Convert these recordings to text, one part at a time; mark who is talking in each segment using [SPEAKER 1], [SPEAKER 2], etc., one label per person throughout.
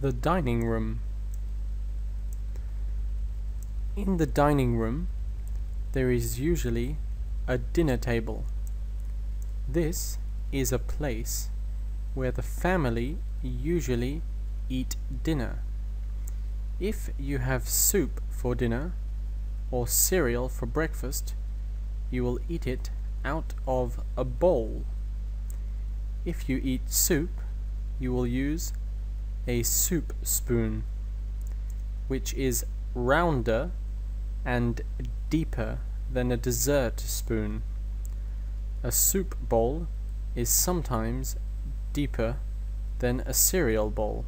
[SPEAKER 1] The dining room. In the dining room, there is usually a dinner table. This is a place where the family usually eat dinner. If you have soup for dinner or cereal for breakfast, you will eat it out of a bowl. If you eat soup, you will use a soup spoon, which is rounder and deeper than a dessert spoon. A soup bowl is sometimes deeper than a cereal bowl.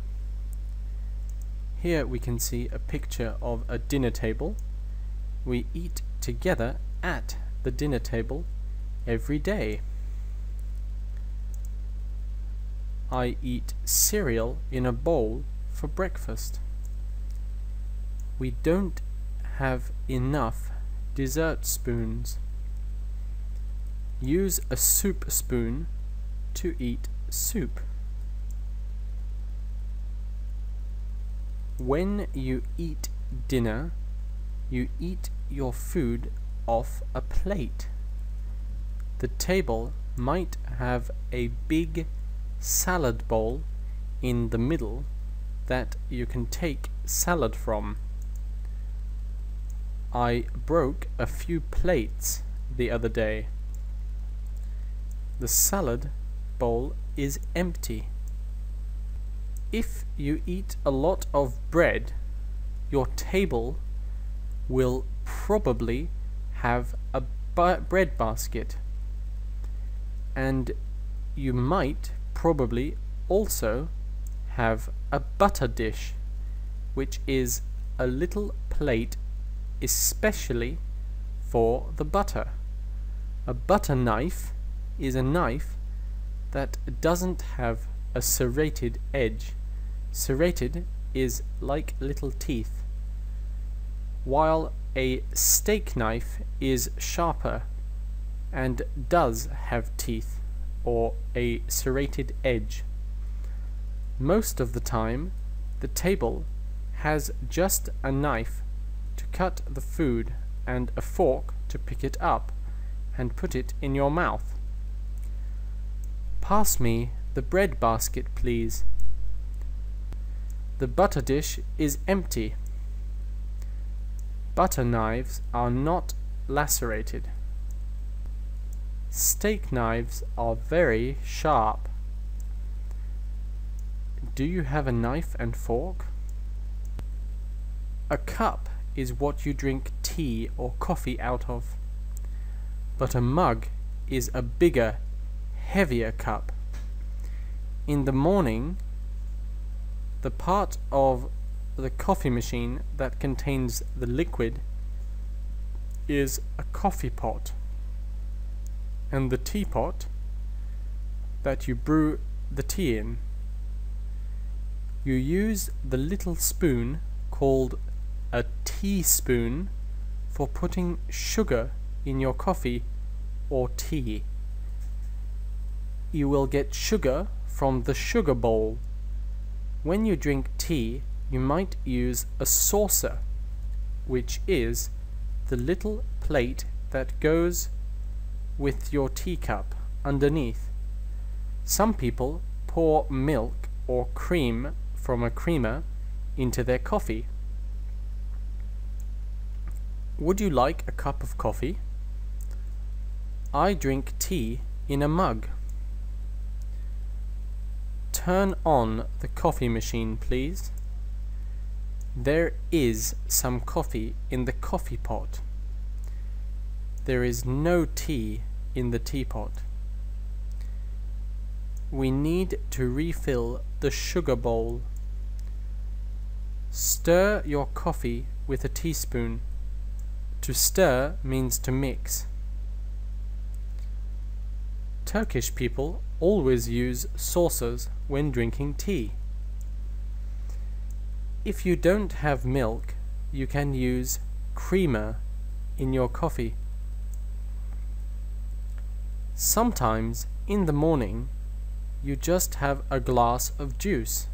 [SPEAKER 1] Here we can see a picture of a dinner table. We eat together at the dinner table every day. I eat cereal in a bowl for breakfast. We don't have enough dessert spoons. Use a soup spoon to eat soup. When you eat dinner, you eat your food off a plate. The table might have a big salad bowl in the middle that you can take salad from. I broke a few plates the other day. The salad bowl is empty. If you eat a lot of bread, your table will probably have a bread basket, and you might probably also have a butter dish, which is a little plate especially for the butter. A butter knife is a knife that doesn't have a serrated edge. Serrated is like little teeth, while a steak knife is sharper and does have teeth or a serrated edge. Most of the time, the table has just a knife to cut the food and a fork to pick it up and put it in your mouth. Pass me the bread basket, please. The butter dish is empty. Butter knives are not lacerated. Steak knives are very sharp. Do you have a knife and fork? A cup is what you drink tea or coffee out of, but a mug is a bigger, heavier cup. In the morning, the part of the coffee machine that contains the liquid is a coffee pot, and the teapot that you brew the tea in. You use the little spoon called a teaspoon for putting sugar in your coffee or tea. You will get sugar from the sugar bowl. When you drink tea, you might use a saucer, which is the little plate that goes with your teacup underneath. Some people pour milk or cream from a creamer into their coffee. Would you like a cup of coffee? I drink tea in a mug. Turn on the coffee machine, please. There is some coffee in the coffee pot. There is no tea in the teapot. We need to refill the sugar bowl. Stir your coffee with a teaspoon. To stir means to mix. Turkish people always use saucers when drinking tea. If you don't have milk, you can use creamer in your coffee. Sometimes in the morning you just have a glass of juice,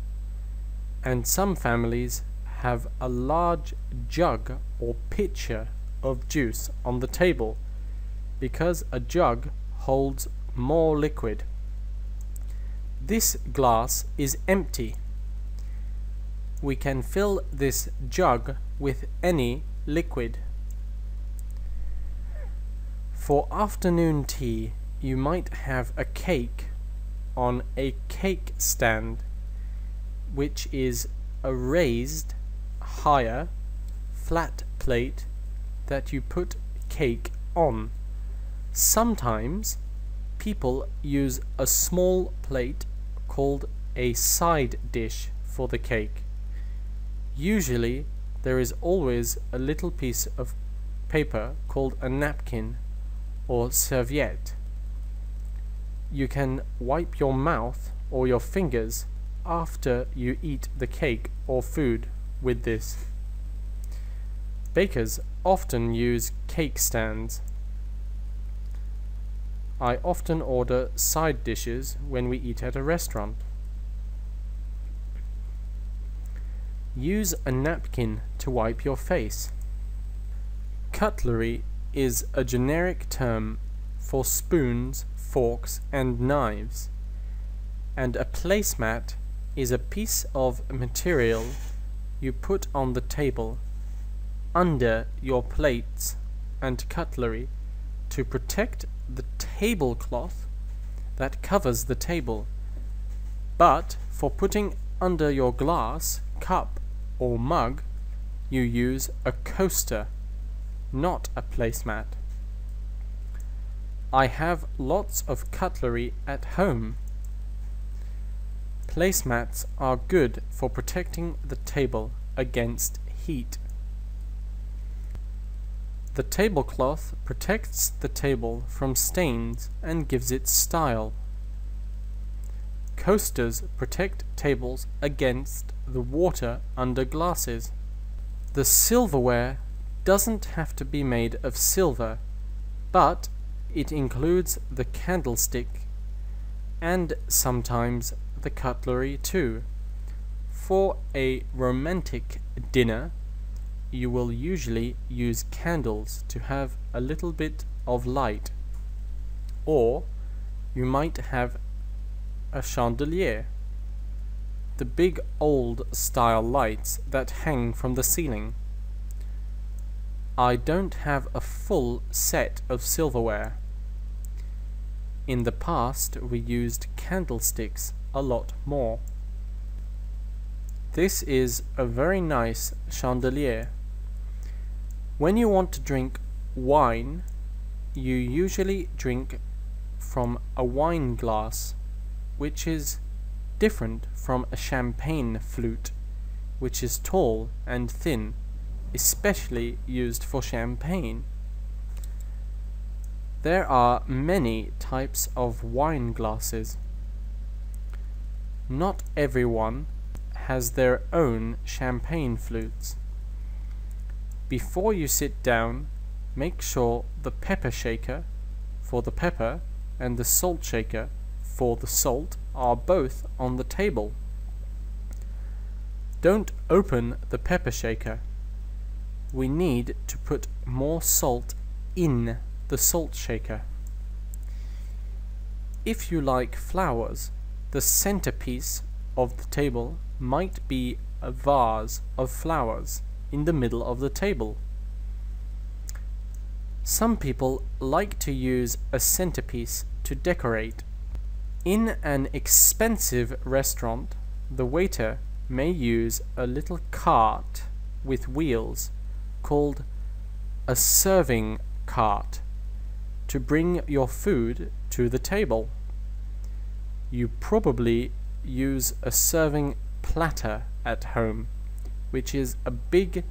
[SPEAKER 1] and some families have a large jug or pitcher of juice on the table because a jug holds more liquid. This glass is empty. We can fill this jug with any liquid. For afternoon tea, you might have a cake on a cake stand, which is a raised, higher, flat plate that you put cake on. Sometimes people use a small plate called a side dish for the cake. Usually there is always a little piece of paper called a napkin or serviette. You can wipe your mouth or your fingers after you eat the cake or food with this. Bakers often use cake stands. I often order side dishes when we eat at a restaurant. Use a napkin to wipe your face. Cutlery is a generic term for spoons, forks and knives, and a placemat is a piece of material you put on the table under your plates and cutlery to protect the tablecloth that covers the table, but for putting under your glass, cup or mug you use a coaster, not a placemat. I have lots of cutlery at home. Placemats are good for protecting the table against heat. The tablecloth protects the table from stains and gives it style. Coasters protect tables against the water under glasses. The silverware doesn't have to be made of silver, but it includes the candlestick and sometimes the cutlery too. For a romantic dinner, you will usually use candles to have a little bit of light, or you might have a chandelier, the big old style lights that hang from the ceiling. I don't have a full set of silverware. In the past we used candlesticks a lot more. This is a very nice chandelier. When you want to drink wine, you usually drink from a wine glass, which is different from a champagne flute, which is tall and thin, especially used for champagne. There are many types of wine glasses. Not everyone has their own champagne flutes. Before you sit down, make sure the pepper shaker for the pepper and the salt shaker for the salt are both on the table. Don't open the pepper shaker. We need to put more salt in the salt shaker. If you like flowers, the centerpiece of the table might be a vase of flowers in the middle of the table. Some people like to use a centerpiece to decorate. In an expensive restaurant, the waiter may use a little cart with wheels called a serving cart to bring your food to the table. You probably use a serving platter at home, which is a big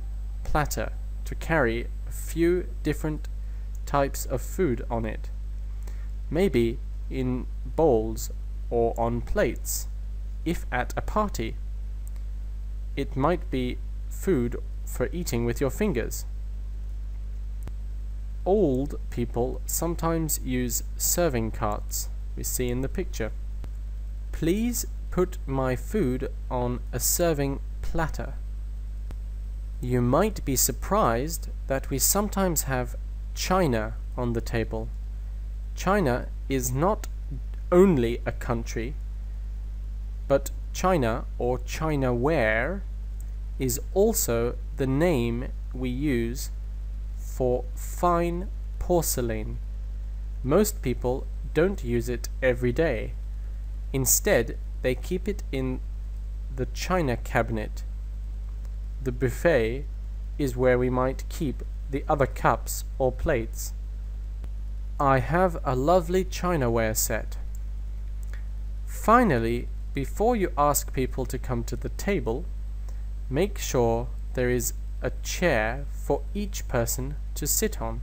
[SPEAKER 1] platter to carry a few different types of food on it, maybe in bowls or on plates. If at a party, it might be food for eating with your fingers. Old people sometimes use serving carts, we see in the picture. Please put my food on a serving platter. You might be surprised that we sometimes have China on the table. China is not only a country, but China or Chinaware is also the name we use for fine porcelain. Most people don't use it every day. Instead, they keep it in the china cabinet. The buffet is where we might keep the other cups or plates. I have a lovely chinaware set. Finally, before you ask people to come to the table, make sure there is a chair for each person to sit on.